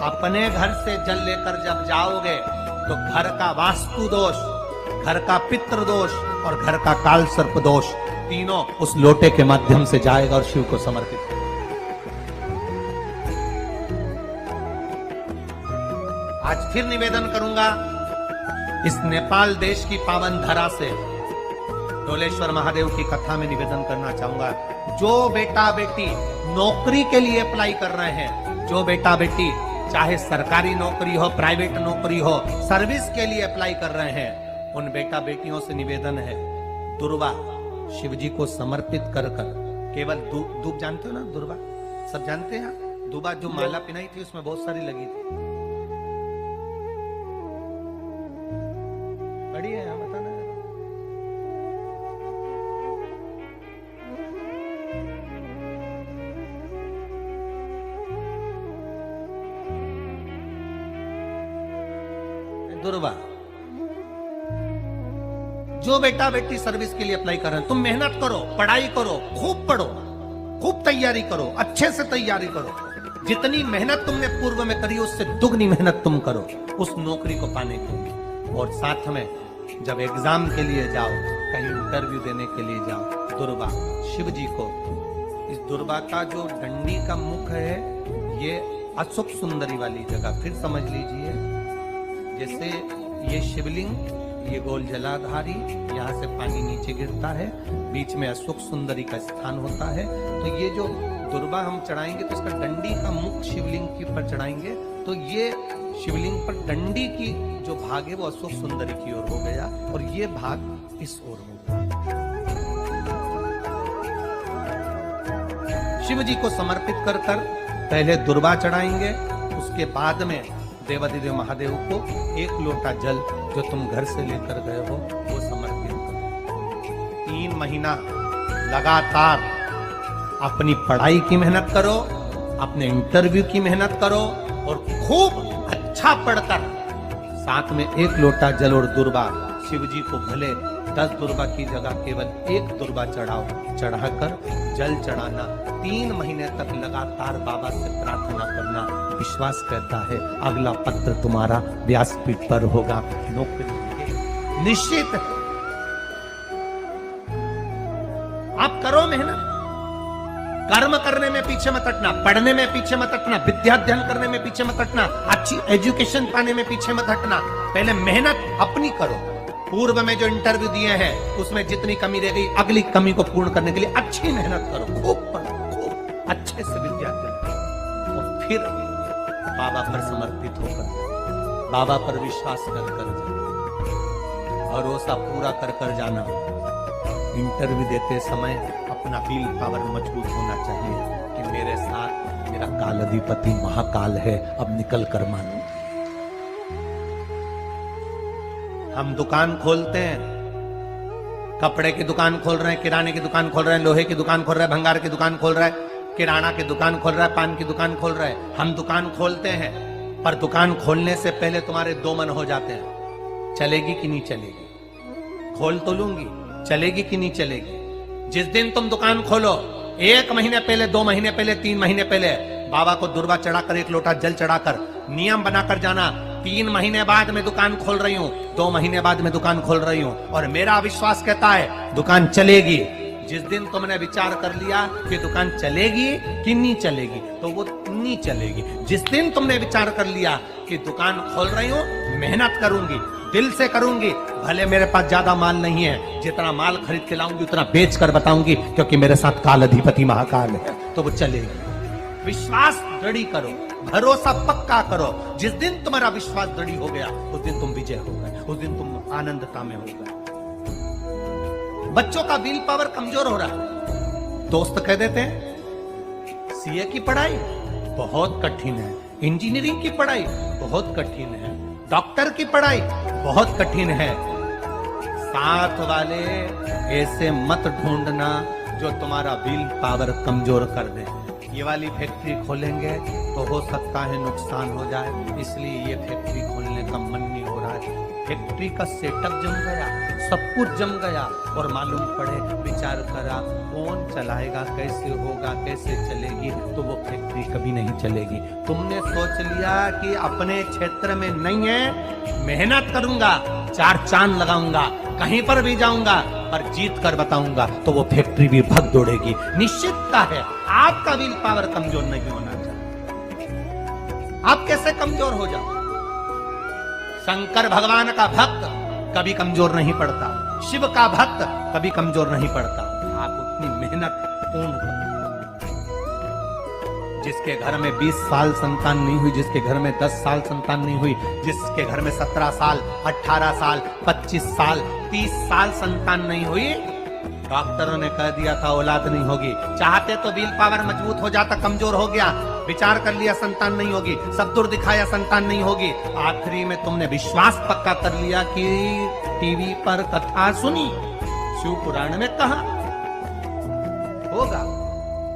अपने घर से जल लेकर जब जाओगे तो घर का वास्तु दोष, घर का पितृ दोष और घर का काल सर्प दोष तीनों उस लोटे के माध्यम से जाएगा और शिव को समर्पित करेगा। आज फिर निवेदन करूंगा, इस नेपाल देश की पावन धरा से डोलेश्वर महादेव की कथा में निवेदन करना चाहूंगा। जो बेटा बेटी नौकरी के लिए अप्लाई कर रहे हैं, जो बेटा बेटी चाहे सरकारी नौकरी हो, प्राइवेट नौकरी हो, सर्विस के लिए अप्लाई कर रहे हैं, उन बेटा बेटियों से निवेदन है, दुर्वा शिव जी को समर्पित कर कर केवल दूब जानते हो ना, दुर्वा सब जानते हैं। दुबा जो माला पिनाई थी उसमें बहुत सारी लगी थी, बड़ी है, यहाँ बताना। दुर्वा जो बेटा बेटी सर्विस के लिए अप्लाई कर रहे हैं, तुम मेहनत करो, पढ़ाई करो, खूब पढ़ो, खूब तैयारी करो, अच्छे से तैयारी करो। जितनी मेहनत तुमने पूर्व में करी उससे दुगनी मेहनत तुम करो उस नौकरी को पाने के लिए। और साथ में जब एग्जाम के लिए जाओ, कहीं इंटरव्यू देने के लिए जाओ, दुर्वा शिव जी को, इस दुर्वा का जो डंडी का मुख है ये अशुभ सुंदरी वाली जगह, फिर समझ लीजिए जैसे ये शिवलिंग, ये गोल जलाधारी, यहाँ से पानी नीचे गिरता है, बीच में अशोक सुंदरी का स्थान होता है। तो ये जो दुर्वा हम चढ़ाएंगे तो इसका डंडी का मुख शिवलिंग के ऊपर चढ़ाएंगे तो ये शिवलिंग पर डंडी की जो भाग है वो अशोक सुंदरी की ओर हो गया और ये भाग इस ओर हो गया। शिव जी को समर्पित कर कर पहले दुर्वा चढ़ाएंगे, उसके बाद में देवाधिदेव महादेव को एक लोटा जल जो तुम घर से लेकर गए हो वो समर्पित करो। 3 महीना लगातार अपनी पढ़ाई की मेहनत करो, अपने इंटरव्यू की मेहनत करो और खूब अच्छा पढ़कर साथ में एक लोटा जल और दुर्वा, शिव जी को भले 10 दुर्वा की जगह केवल एक दुर्वा चढ़ाओ, चढ़ाकर जल चढ़ाना, 3 महीने तक लगातार बाबा से प्रार्थना करना। विश्वास कहता है अगला पत्र तुम्हारा व्यासपीठ पर होगा, नौकरी निश्चित है। आप करो मेहनत, कर्म करने में पीछे मत हटना, पढ़ने में पीछे मत हटना, विद्या अध्ययन करने में पीछे मत हटना, अच्छी एजुकेशन पाने में पीछे मत हटना। पहले मेहनत अपनी करो। पूर्व में जो इंटरव्यू दिए हैं उसमें जितनी कमी रह गई, अगली कमी को पूर्ण करने के लिए अच्छी मेहनत करो, खूब पढ़ो, खूब अच्छे से विद्या अध्ययन और फिर बाबा पर समर्पित होकर, बाबा पर विश्वास कर कर जाना, भरोसा पूरा कर कर जाना। इंटरव्यू देते समय अपना विल पावर मजबूत होना चाहिए कि मेरे साथ मेरा काल अधिपति महाकाल है, अब निकल कर मानो। हम दुकान खोलते हैं, कपड़े की दुकान खोल रहे हैं, किराने की दुकान खोल रहे हैं, लोहे की दुकान खोल रहे हैं, भंगार की दुकान खोल रहे हैं, किराना की दुकान खोल रहा है, पान की दुकान खोल रहा है। हम दुकान खोलते हैं पर दुकान खोलने से पहले तुम्हारे 2 मन हो जाते हैं, चलेगी कि नहीं चलेगी, खोल तो लूंगी, चलेगी कि नहीं चलेगी। जिस दिन तुम दुकान खोलो 1 महीने पहले, 2 महीने पहले, 3 महीने पहले बाबा को दुर्वा चढ़ाकर एक लोटा जल चढ़ाकर नियम बनाकर जाना, 3 महीने बाद मैं दुकान खोल रही हूँ, 2 महीने बाद मैं दुकान खोल रही हूँ और मेरा विश्वास कहता है दुकान चलेगी। जिस दिन तुमने विचार कर लिया कि दुकान चलेगी कि नहीं चलेगी तो वो नहीं चलेगी। जिस दिन तुमने विचार कर लिया कि दुकान खोल रही हूँ, मेहनत करूंगी, दिल से करूंगी, भले मेरे पास ज्यादा माल नहीं है, जितना माल खरीद के लाऊंगी उतना बेच कर बताऊंगी क्योंकि मेरे साथ काल अधिपति महाकाल है, तो वो चलेगी। विश्वास दृढ़ करो, भरोसा पक्का करो। जिस दिन तुम्हारा विश्वास दृढ़ हो गया उस दिन तुम विजय हो गए, उस दिन तुम आनंदता में हो गए। बच्चों का विल पावर कमजोर हो रहा है, दोस्त कह देते हैं सीए की पढ़ाई बहुत कठिन है, इंजीनियरिंग की पढ़ाई बहुत कठिन है, डॉक्टर की पढ़ाई बहुत कठिन है। साथ वाले ऐसे मत ढूंढना जो तुम्हारा विल पावर कमजोर कर दे। ये वाली फैक्ट्री खोलेंगे तो हो सकता है नुकसान हो जाए, इसलिए ये फैक्ट्री खोलने का मन नहीं हो रहा है। फैक्ट्री का सेटअप जम गया, सब कुछ जम गया, और मालूम पड़े, विचार करा कौन चलाएगा, कैसे होगा, कैसे चलेगी, तो वो फैक्ट्री कभी नहीं चलेगी। तुमने सोच लिया कि अपने क्षेत्र में नहीं है, मेहनत करूंगा, 4 चांद लगाऊंगा, कहीं पर भी जाऊंगा, पर जीत कर बताऊंगा, तो वो फैक्ट्री भी भग दौड़ेगी। निश्चितता है आपका विल पावर कमजोर नहीं होना चाहिए। आप कैसे कमजोर हो जाओ? शंकर भगवान का भक्त कभी कमजोर नहीं पड़ता, शिव का भक्त कभी कमजोर नहीं पड़ता। आप उतनी मेहनत पूर्ण करो। जिसके घर में 20 साल संतान नहीं हुई, जिसके घर में 10 साल संतान नहीं हुई, जिसके घर में 17 साल, 18 साल, 25 साल, 30 साल संतान नहीं हुई, डॉक्टरों ने कह दिया था औलाद नहीं होगी। चाहते तो विल पावर मजबूत हो जाता, कमजोर हो गया, विचार कर लिया संतान नहीं होगी, सब दूर दिखाया संतान नहीं होगी, आखिरी में तुमने विश्वास पक्का कर लिया कि टीवी पर कथा सुनी, शिव पुराण में कहा होगा।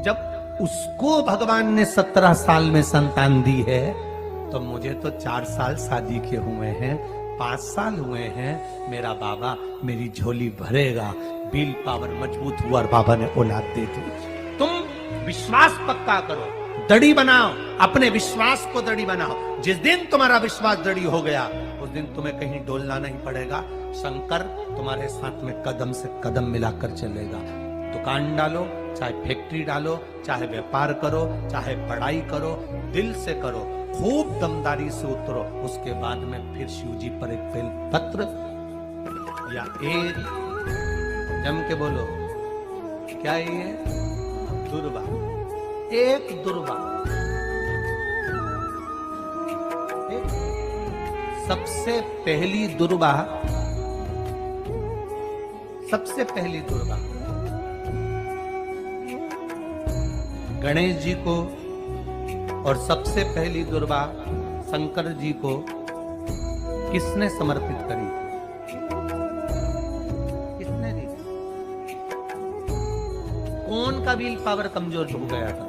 जब उसको भगवान ने 17 साल में संतान दी है, तो मुझे तो 4 साल शादी के हुए हैं, 5 साल हुए हैं, मेरा बाबा मेरी झोली भरेगा। विल पावर मजबूत हुआ और बाबा ने औलाद दे दी। तुम विश्वास पक्का करो, दड़ी बनाओ, अपने विश्वास को दड़ी बनाओ। जिस दिन तुम्हारा विश्वास दड़ी हो गया, उस दिन तुम्हें कहीं डोलना नहीं पड़ेगा। शंकर तुम्हारे साथ में कदम से कदम मिलाकर चलेगा। दुकान डालो, चाहे फैक्ट्री डालो, चाहे व्यापार करो, चाहे पढ़ाई करो, दिल से करो, खूब दमदारी से उतरो। उसके बाद में फिर शिव जी पर एक बेल पत्र या एक, जम के बोलो, क्या ये दुर्वा, एक दुर्वा, सबसे पहली दुर्वा, सबसे पहली दुर्वा गणेश जी को, और सबसे पहली दुर्वा शंकर जी को किसने समर्पित करी? किसने दी? कौन का विल पावर कमजोर हो गया था?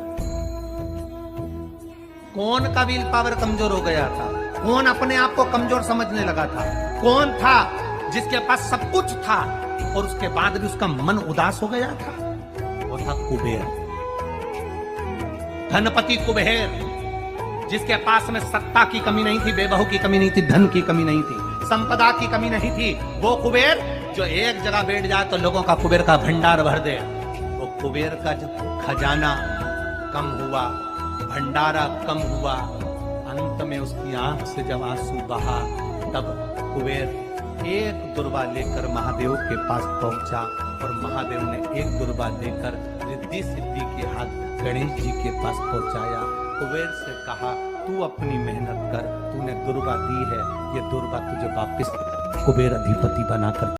कौन का विल पावर कमजोर हो गया था? कौन अपने आप को कमजोर समझने लगा था? कौन था जिसके पास सब कुछ था और उसके बाद भी उसका मन उदास हो गया था? वो था कुबेर, धनपति कुबेर, जिसके पास में सत्ता की कमी नहीं थी, बेबहू की कमी नहीं थी, धन की कमी नहीं थी, संपदा की कमी नहीं थी। वो कुबेर जो एक जगह बैठ जाए तो लोगों का कुबेर का भंडार भर दे। वो कुबेर का जब खजाना कम हुआ, भंडारा कम हुआ, अंत में उसकी आंख से जब आंसू बहा, तब कुबेर एक दुर्वा लेकर महादेव के पास पहुंचा, और महादेव ने एक दुर्वा लेकर रिद्धि सिद्धि के हाथ गणेश जी के पास पहुंचाया। कुबेर से कहा, तू अपनी मेहनत कर, तूने दुर्वा दी है, ये दुर्वा तुझे वापस कुबेर अधिपति बनाकर